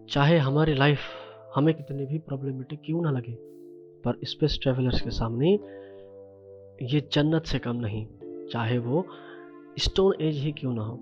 चाहे हमारी लाइफ हमें कितनी भी प्रॉब्लमेटिक क्यों ना लगे, पर स्पेस ट्रैवलर्स के सामने ये जन्नत से कम नहीं, चाहे वो स्टोन एज ही क्यों ना हो।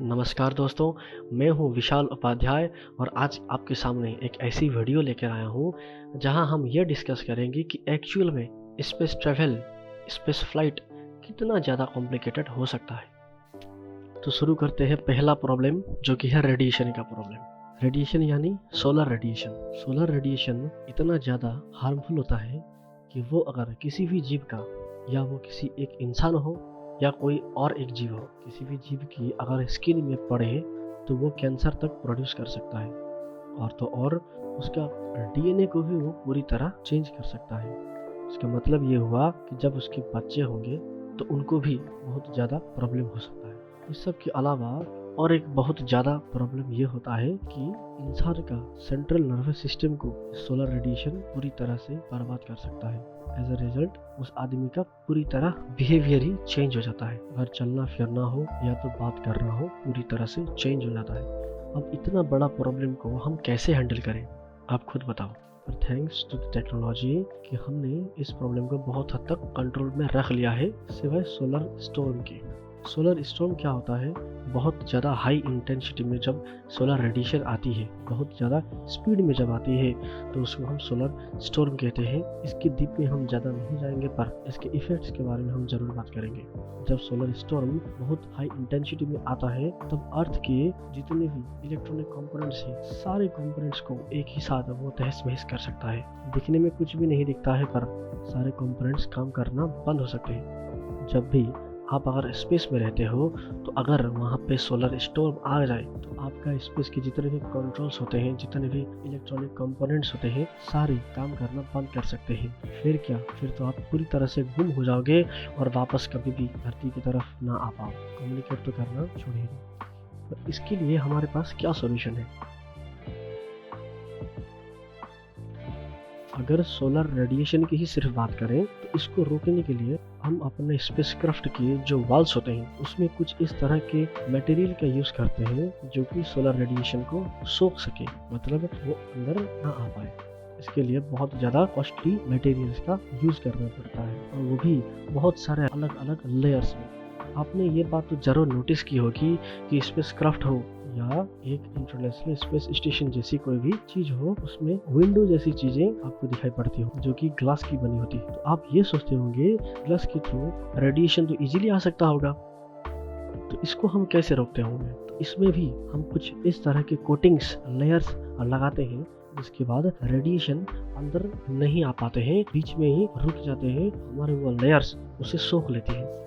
नमस्कार दोस्तों, मैं हूँ विशाल उपाध्याय और आज आपके सामने एक ऐसी वीडियो लेकर आया हूँ जहाँ हम ये डिस्कस करेंगे कि एक्चुअल में स्पेस ट्रैवल, स्पेस फ्लाइट कितना ज़्यादा कॉम्प्लिकेटेड हो सकता है। तो शुरू करते हैं पहला प्रॉब्लम, जो कि है रेडिएशन का प्रॉब्लम। रेडिएशन यानी सोलर रेडिएशन। सोलर रेडिएशन इतना ज़्यादा हार्मफुल होता है कि वो अगर किसी भी जीव का, या वो किसी एक इंसान हो या कोई और एक जीव हो, किसी भी जीव की अगर स्किन में पड़े तो वो कैंसर तक प्रोड्यूस कर सकता है, और तो और उसका डीएनए को भी वो पूरी तरह चेंज कर सकता है। इसका मतलब ये हुआ कि जब उसके बच्चे होंगे तो उनको भी बहुत ज़्यादा प्रॉब्लम हो सकता है। इस सब के अलावा और एक बहुत ज़्यादा प्रॉब्लम ये होता है कि इंसान का सेंट्रल नर्वस सिस्टम को सोलर रेडिएशन पूरी तरह से बर्बाद कर सकता है। एज अ रिजल्ट उस आदमी का पूरी तरह बिहेवियर ही चेंज हो जाता है। अगर चलना फिरना हो या तो बात करना हो, पूरी तरह से चेंज हो जाता है। अब इतना बड़ा प्रॉब्लम को हम कैसे हैंडल करें, आप खुद बताओ। पर थैंक्स टू द टेक्नोलॉजी कि हमने इस प्रॉब्लम को बहुत हद तक कंट्रोल में रख लिया है, सिवाय सोलर स्टॉर्म के। सोलर स्टॉर्म क्या होता है? बहुत ज़्यादा हाई इंटेंसिटी में जब सोलर रेडिएशन आती है, बहुत ज़्यादा स्पीड में जब आती है, तो उसको हम सोलर स्टॉर्म कहते हैं। इसके डीप में हम ज़्यादा नहीं जाएंगे, पर इसके इफेक्ट्स के बारे में हम ज़रूर बात करेंगे। जब सोलर स्टॉर्म बहुत हाई इंटेंसिटी में आता है, तब अर्थ के जितने भी इलेक्ट्रॉनिक कंपोनेंट्स हैं, सारे कंपोनेंट्स को एक ही साथ वो तहस महस कर सकता है। दिखने में कुछ भी नहीं दिखता है, पर सारे कंपोनेंट्स काम करना बंद हो सकते हैं। जब भी आप अगर स्पेस में रहते हो, तो अगर वहाँ पे सोलर स्टॉर्म आ जाए तो आपका स्पेस के जितने भी कंट्रोल्स होते हैं, जितने भी इलेक्ट्रॉनिक कंपोनेंट्स होते हैं, सारे काम करना बंद कर सकते हैं। फिर क्या? फिर तो आप पूरी तरह से गुम हो जाओगे और वापस कभी भी धरती की तरफ ना आ पाओ। कम्युनिकेट तो करना छोड़िए। तो इसके लिए हमारे पास क्या सोल्यूशन है? अगर सोलर रेडिएशन की ही सिर्फ बात करें तो इसको रोकने के लिए हम अपने स्पेसक्राफ्ट के जो वॉल्स होते हैं, उसमें कुछ इस तरह के मटेरियल का यूज़ करते हैं जो कि सोलर रेडिएशन को सोख सके, मतलब वो अंदर ना आ पाए। इसके लिए बहुत ज़्यादा कॉस्टली मटेरियल्स का यूज़ करना पड़ता है, और वो भी बहुत सारे अलग अलग लेयर्स में। आपने ये बात तो ज़रूर नोटिस की होगी कि स्पेसक्राफ्ट हो या एक इंटरनेशनल स्पेस स्टेशन जैसी कोई भी चीज़ हो, उसमें विंडो जैसी चीज़ें आपको दिखाई पड़ती हो, जो कि ग्लास की बनी होती है। तो आप ये सोचते होंगे ग्लास के थ्रू रेडिएशन तो इजीली आ सकता होगा, तो इसको हम कैसे रोकते होंगे? तो इसमें भी हम कुछ इस तरह के कोटिंग्स, लेयर्स लगाते हैं, जिसके बाद रेडिएशन अंदर नहीं आ पाते हैं, बीच में ही रुक जाते हैं। हमारे वो लेयर्स उसे सोख लेते हैं।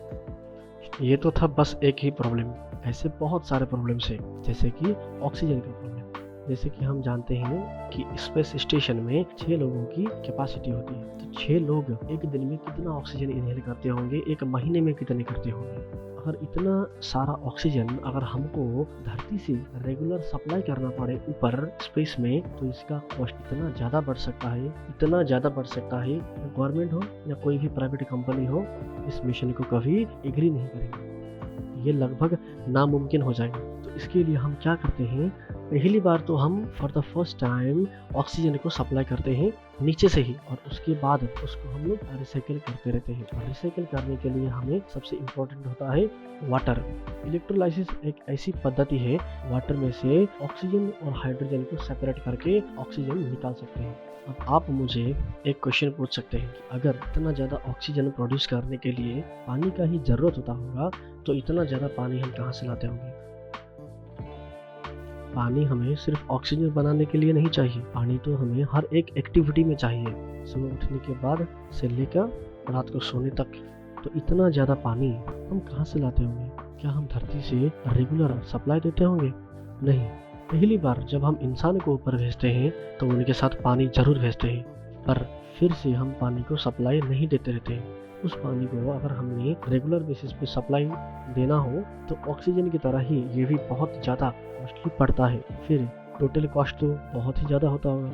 ये तो था बस एक ही प्रॉब्लम, ऐसे बहुत सारे प्रॉब्लम्स हैं, जैसे कि ऑक्सीजन का प्रॉब्लम। जैसे कि हम जानते हैं कि स्पेस स्टेशन में 6 लोगों की कैपेसिटी होती है, तो 6 लोग एक दिन में कितना ऑक्सीजन इनहेल करते होंगे, एक महीने में कितने करते होंगे? अगर इतना सारा ऑक्सीजन अगर हमको धरती से रेगुलर सप्लाई करना पड़े ऊपर स्पेस में, तो इसका कॉस्ट इतना ज़्यादा बढ़ सकता है, इतना ज़्यादा बढ़ सकता है, गवर्नमेंट हो या कोई भी प्राइवेट कंपनी हो, इस मिशन को कभी एग्री नहीं करेंगे। ये लगभग नामुमकिन हो जाएगा। तो इसके लिए हम क्या करते हैं? पहली बार तो हम for the first time oxygen को सप्लाई करते हैं नीचे से ही, और उसके बाद उसको हम लोग रिसाइकिल करते रहते हैं। और रिसाइकिल करने के लिए हमें सबसे इम्पोर्टेंट होता है वाटर। इलेक्ट्रोलाइसिस एक ऐसी पद्धति है, वाटर में से ऑक्सीजन और हाइड्रोजन को सेपरेट करके ऑक्सीजन निकाल सकते हैं। अब आप मुझे एक क्वेश्चन पूछ सकते हैं कि अगर इतना ज़्यादा ऑक्सीजन प्रोड्यूस करने के लिए पानी का ही ज़रूरत होता होगा, तो इतना ज़्यादा पानी हम कहाँ से लाते होंगे? पानी हमें सिर्फ ऑक्सीजन बनाने के लिए नहीं चाहिए, पानी तो हमें हर एक एक्टिविटी में चाहिए, सुबह उठने के बाद से लेकर रात को सोने तक। तो इतना ज़्यादा पानी हम कहाँ से लाते होंगे? क्या हम धरती से रेगुलर सप्लाई देते होंगे? नहीं। पहली बार जब हम इंसान को ऊपर भेजते हैं तो उनके साथ पानी जरूर भेजते हैं, पर फिर से हम पानी को सप्लाई नहीं देते रहते हैं। उस पानी को अगर हमने रेगुलर बेसिस पे सप्लाई देना हो, तो ऑक्सीजन की तरह ही ये भी बहुत ज़्यादा कॉस्टली पड़ता है, फिर टोटल कॉस्ट तो बहुत ही ज़्यादा होता होगा।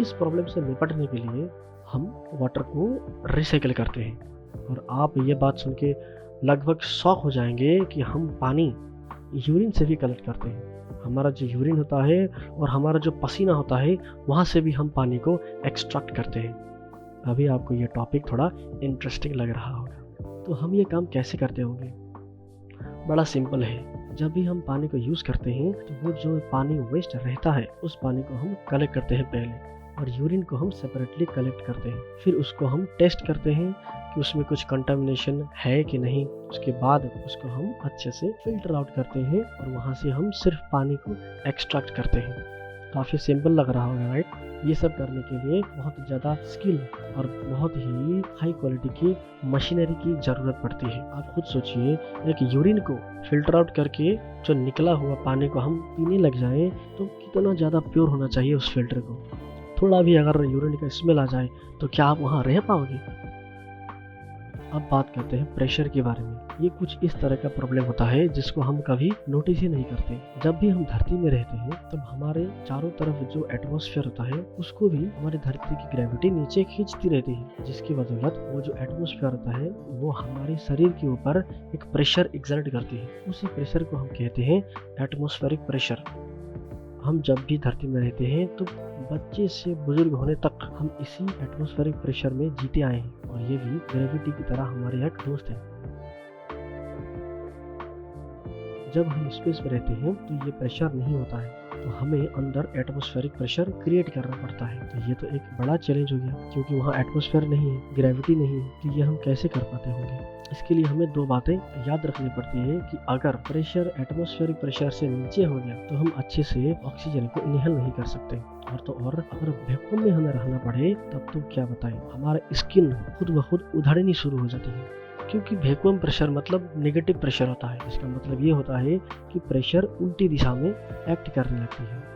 इस प्रॉब्लम से निपटने के लिए हम वाटर को रिसाइकिल करते हैं, और आप ये बात सुन के लगभग शॉक हो जाएंगे कि हम पानी यूरिन से भी कलेक्ट करते हैं। हमारा जो यूरिन होता है और हमारा जो पसीना होता है वहाँ से भी हम पानी को एक्सट्रैक्ट करते हैं। अभी आपको ये टॉपिक थोड़ा इंटरेस्टिंग लग रहा होगा। तो हम ये काम कैसे करते होंगे? बड़ा सिंपल है। जब भी हम पानी को यूज़ करते हैं तो वो जो पानी वेस्ट रहता है उस पानी को हम कलेक्ट करते हैं पहले, और यूरिन को हम सेपरेटली कलेक्ट करते हैं। फिर उसको हम टेस्ट करते हैं कि उसमें कुछ कंटामिनेशन है कि नहीं। उसके बाद उसको हम अच्छे से फिल्टर आउट करते हैं और वहाँ से हम सिर्फ पानी को एक्सट्रैक्ट करते हैं। काफ़ी सिंपल लग रहा होगा, राइट? ये सब करने के लिए बहुत ज़्यादा स्किल और बहुत ही हाई क्वालिटी की मशीनरी की ज़रूरत पड़ती है। आप खुद सोचिए, एक यूरिन को फिल्टर आउट करके जो निकला हुआ पानी को हम पीने लग जाएं तो कितना ज़्यादा प्योर होना चाहिए उस फिल्टर को। थोड़ा भी अगर यूरिन का स्मेल आ जाए तो क्या आप वहाँ रह पाओगे? अब बात करते हैं प्रेशर के बारे में। ये कुछ इस तरह का प्रॉब्लम होता है जिसको हम कभी नोटिस ही नहीं करते। जब भी हम धरती में रहते हैं तब हमारे चारों तरफ जो एटमॉस्फेयर होता है उसको भी हमारी धरती की ग्रेविटी नीचे खींचती रहती है, जिसकी बदौलत वो जो एटमॉस्फेयर होता है वो हमारे शरीर के ऊपर एक प्रेशर एक्सर्ट करती है। उसी प्रेशर को हम कहते हैं एटमॉस्फेरिक प्रेशर। हम जब भी धरती में रहते हैं तो बच्चे से बुजुर्ग होने तक हम इसी एटमॉस्फेरिक प्रेशर में जीते आए हैं, और ये भी ग्रेविटी की तरह हमारे एक दोस्त है। जब हम स्पेस में रहते हैं तो ये प्रेशर नहीं होता है, तो हमें अंदर एटमॉस्फेरिक प्रेशर क्रिएट करना पड़ता है। तो ये तो एक बड़ा चैलेंज हो गया, क्योंकि वहाँ एटमॉस्फेयर नहीं है, ग्रेविटी नहीं है। तो ये हम कैसे कर पाते होंगे? इसके लिए हमें दो बातें याद रखनी पड़ती है कि अगर प्रेशर एटमॉस्फेरिक प्रेशर से नीचे हो गया तो हम अच्छे से ऑक्सीजन को इनहेल नहीं कर सकते, और तो और अगर वैक्यूम में हमें रहना पड़े तब तो क्या बताएं, हमारा स्किन खुद ब खुद उधड़नी शुरू हो जाती है। क्योंकि वैक्यूम प्रेशर मतलब नेगेटिव प्रेशर होता है। इसका मतलब ये होता है कि प्रेशर उल्टी दिशा में एक्ट करने लगती है,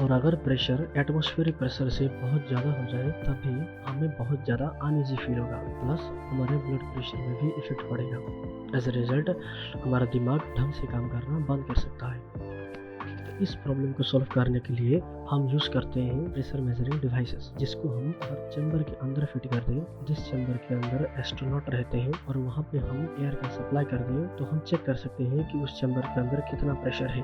और अगर प्रेशर एटमॉस्फेरिक प्रेशर से बहुत ज़्यादा हो जाए तब भी हमें बहुत ज़्यादा अनईजी फील होगा, प्लस हमारे ब्लड प्रेशर में भी इफेक्ट पड़ेगा। एज ए रिजल्ट हमारा दिमाग ढंग से काम करना बंद कर सकता है। तो इस प्रॉब्लम को सॉल्व करने के लिए हम यूज़ करते हैं प्रेशर मेजरिंग डिवाइसेस, जिसको हम अगर चैम्बर के अंदर फिट कर दें, जिस चैम्बर के अंदर एस्ट्रोनॉट रहते हैं, और वहाँ पे हम एयर का सप्लाई कर दें, तो हम चेक कर सकते हैं कि उस चैम्बर के अंदर कितना प्रेशर है।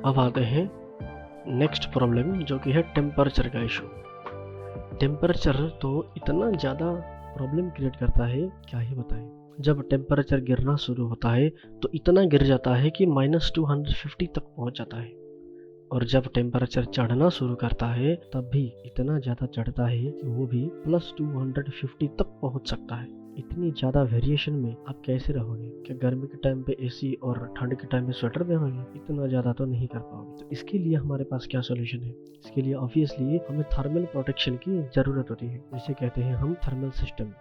अब आते हैं नेक्स्ट प्रॉब्लम, जो कि है टेम्परेचर का इशू। टेम्परेचर तो इतना ज़्यादा प्रॉब्लम क्रिएट करता है, क्या ही बताएं। जब टेम्परेचर गिरना शुरू होता है तो इतना गिर जाता है कि -250 तक पहुंच जाता है, और जब टेम्परेचर चढ़ना शुरू करता है तब भी इतना ज़्यादा चढ़ता है कि वो भी +250 तक पहुंच सकता है। इतनी ज़्यादा वेरिएशन में आप कैसे रहोगे? क्या गर्मी के टाइम पे एसी और ठंड के टाइम पे स्वेटर पहनोगे? इतना ज़्यादा तो नहीं कर पाओगे। तो इसके लिए हमारे पास क्या सोल्यूशन है? इसके लिए ऑब्वियसली हमें थर्मल प्रोटेक्शन की ज़रूरत होती है, जिसे कहते हैं हम थर्मल सिस्टम।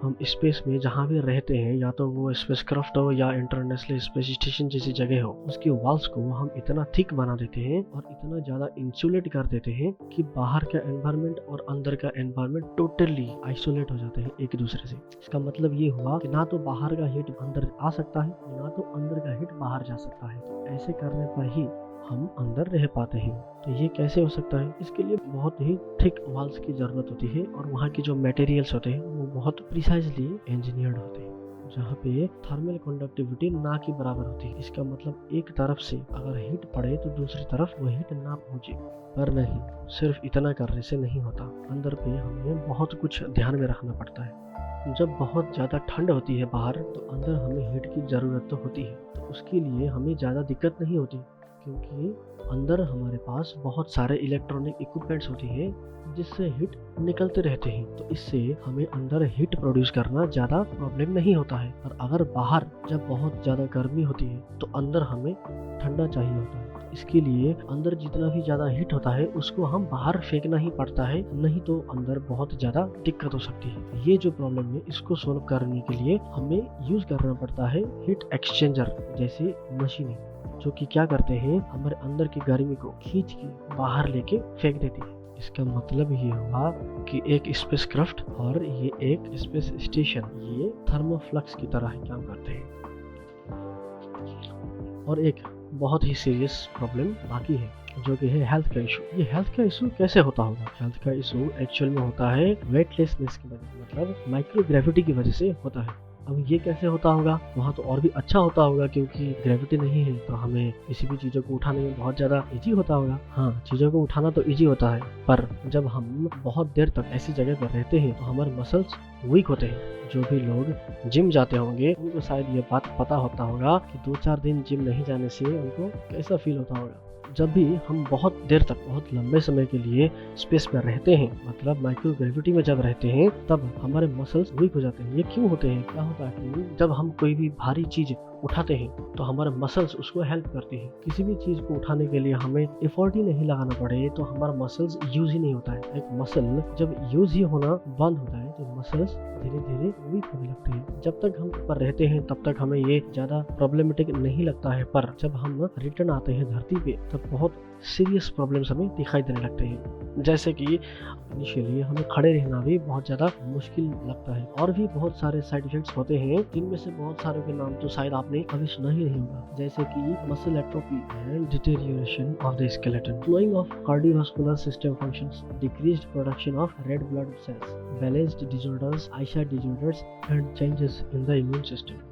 हम स्पेस में जहाँ भी रहते हैं, या तो वो स्पेसक्राफ्ट हो या इंटरनेशनल स्पेस स्टेशन जैसी जगह हो, उसके वॉल्स को हम इतना थिक बना देते हैं और इतना ज़्यादा इंसुलेट कर देते हैं कि बाहर का एनवायरनमेंट और अंदर का एनवायरनमेंट टोटली आइसोलेट हो जाते हैं एक दूसरे से। इसका मतलब ये हुआ कि ना तो बाहर का हीट अंदर आ सकता है, ना तो अंदर का हीट बाहर जा सकता है। तो ऐसे करने पर ही हम अंदर रह पाते हैं। तो ये कैसे हो सकता है? इसके लिए बहुत ही थिक वॉल्स की ज़रूरत होती है, और वहाँ के जो मटेरियल्स होते हैं वो बहुत प्रिसाइजली इंजीनियर्ड होते हैं, जहाँ पे थर्मल कंडक्टिविटी ना के बराबर होती है। इसका मतलब एक तरफ से अगर हीट पड़े तो दूसरी तरफ वो हीट ना पहुँचे। पर नहीं, सिर्फ इतना करने से नहीं होता, अंदर पे हमें बहुत कुछ ध्यान में रखना पड़ता है। जब बहुत ज़्यादा ठंड होती है बाहर, तो अंदर हमें हीट की ज़रूरत तो होती है। तो उसके लिए हमें ज़्यादा दिक्कत नहीं होती, क्योंकि अंदर हमारे पास बहुत सारे इलेक्ट्रॉनिक इक्विपमेंट्स होती है जिससे हीट निकलते रहते हैं। तो इससे हमें अंदर हीट प्रोड्यूस करना ज़्यादा प्रॉब्लम नहीं होता है। और अगर बाहर जब बहुत ज़्यादा गर्मी होती है तो अंदर हमें ठंडा चाहिए होता है। तो इसके लिए अंदर जितना भी ज़्यादा हीट होता है उसको हम बाहर फेंकना ही पड़ता है, नहीं तो अंदर बहुत ज़्यादा दिक्कत हो सकती है। ये जो प्रॉब्लम है इसको सोल्व करने के लिए हमें यूज़ करना पड़ता है हीट एक्सचेंजर जैसी मशीनें, जो कि क्या करते हैं, हमारे अंदर की गर्मी को खींच के बाहर लेके फेंक देती है। इसका मतलब ये हुआ कि एक स्पेसक्राफ्ट और ये एक स्पेस स्टेशन ये थर्मोफ्लक्स की तरह ही काम करते हैं। और एक बहुत ही सीरियस प्रॉब्लम बाकी है, जो कि है हेल्थ का इशू। ये हेल्थ का इशू कैसे होता होगा? हेल्थ का इशू एक्चुअल में होता है वेटलेसनेस की वजह से, मतलब माइक्रोग्रेविटी की वजह से होता है। अब ये कैसे होता होगा? वहाँ तो और भी अच्छा होता होगा, क्योंकि ग्रेविटी नहीं है तो हमें किसी भी चीज़ों को उठाने में बहुत ज़्यादा इजी होता होगा। हाँ, चीज़ों को उठाना तो इजी होता है, पर जब हम बहुत देर तक ऐसी जगह पर रहते हैं तो हमारे मसल्स वीक होते हैं। जो भी लोग जिम जाते होंगे उनको शायद ये बात पता होता होगा कि 2-4 दिन जिम नहीं जाने से उनको कैसा फील होता होगा। जब भी हम बहुत देर तक, बहुत लंबे समय के लिए स्पेस में रहते हैं, मतलब माइक्रो ग्रेविटी में जब रहते हैं, तब हमारे मसल्स वीक हो जाते हैं। ये क्यों होते हैं? क्या होता है कि जब हम कोई भी भारी चीज उठाते हैं तो हमारे मसल्स उसको हेल्प करती है। किसी भी चीज को उठाने के लिए हमें एफर्ट ही नहीं लगाना पड़े तो हमारा मसल्स यूज ही नहीं होता है। एक मसल जब यूज ही होना बंद होता है तो मसल्स धीरे धीरे वीक होने लगते हैं। जब तक हम ऊपर रहते हैं तब तक हमें ये ज्यादा प्रॉब्लमेटिक नहीं लगता है, पर जब हम रिटर्न आते हैं धरती पे तब बहुत सीरियस प्रॉब्लम्स हमें दिखाई देने लगते हैं। जैसे कि इनिशियली हमें खड़े रहना भी बहुत ज़्यादा मुश्किल लगता है, और भी बहुत सारे साइड इफेक्ट्स होते हैं जिनमें से बहुत सारे के नाम तो शायद आपने कभी सुना ही नहीं होगा, जैसे कि muscle atrophy and deterioration of the skeleton, slowing of cardiovascular system functions, decreased production of red blood cells, balanced disorders, eyesight disorders and changes in the immune system.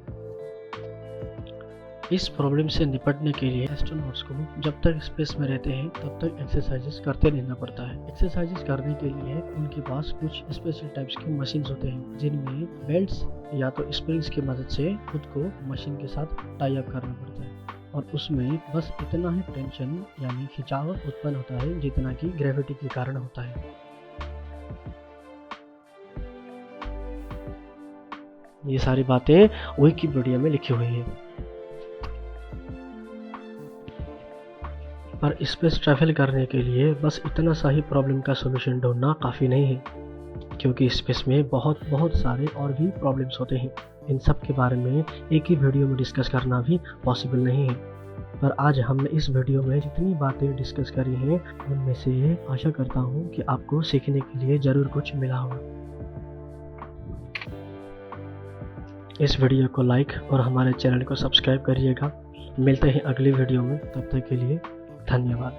इस प्रॉब्लम से निपटने के लिए एस्ट्रोनॉट्स को जब तक स्पेस में रहते हैं तब तक एक्सरसाइजेस करते रहना पड़ता है। एक्सरसाइजेस करने के लिए उनके पास कुछ स्पेशल टाइप्स के मशीन्स होते हैं, जिनमें बेल्ट्स या तो स्प्रिंग्स की मदद से खुद को मशीन के साथ टाई अप करना पड़ता है, और उसमें बस इतना ही टेंशन यानी खिंचाव उत्पन्न होता है जितना कि ग्रेविटी के कारण होता है। ये सारी बातें विकिपीडिया में लिखी हुई है। पर स्पेस ट्रैवल करने के लिए बस इतना सा ही प्रॉब्लम का सॉल्यूशन ढूंढना काफ़ी नहीं है, क्योंकि स्पेस में बहुत सारे और भी प्रॉब्लम्स होते हैं। इन सब के बारे में एक ही वीडियो में डिस्कस करना भी पॉसिबल नहीं है, पर आज हमने इस वीडियो में जितनी बातें डिस्कस करी हैं उनमें से आशा करता हूँ कि आपको सीखने के लिए ज़रूर कुछ मिला होगा। इस वीडियो को लाइक और हमारे चैनल को सब्सक्राइब करिएगा। मिलते हैं अगली वीडियो में, तब तक के लिए धन्यवाद।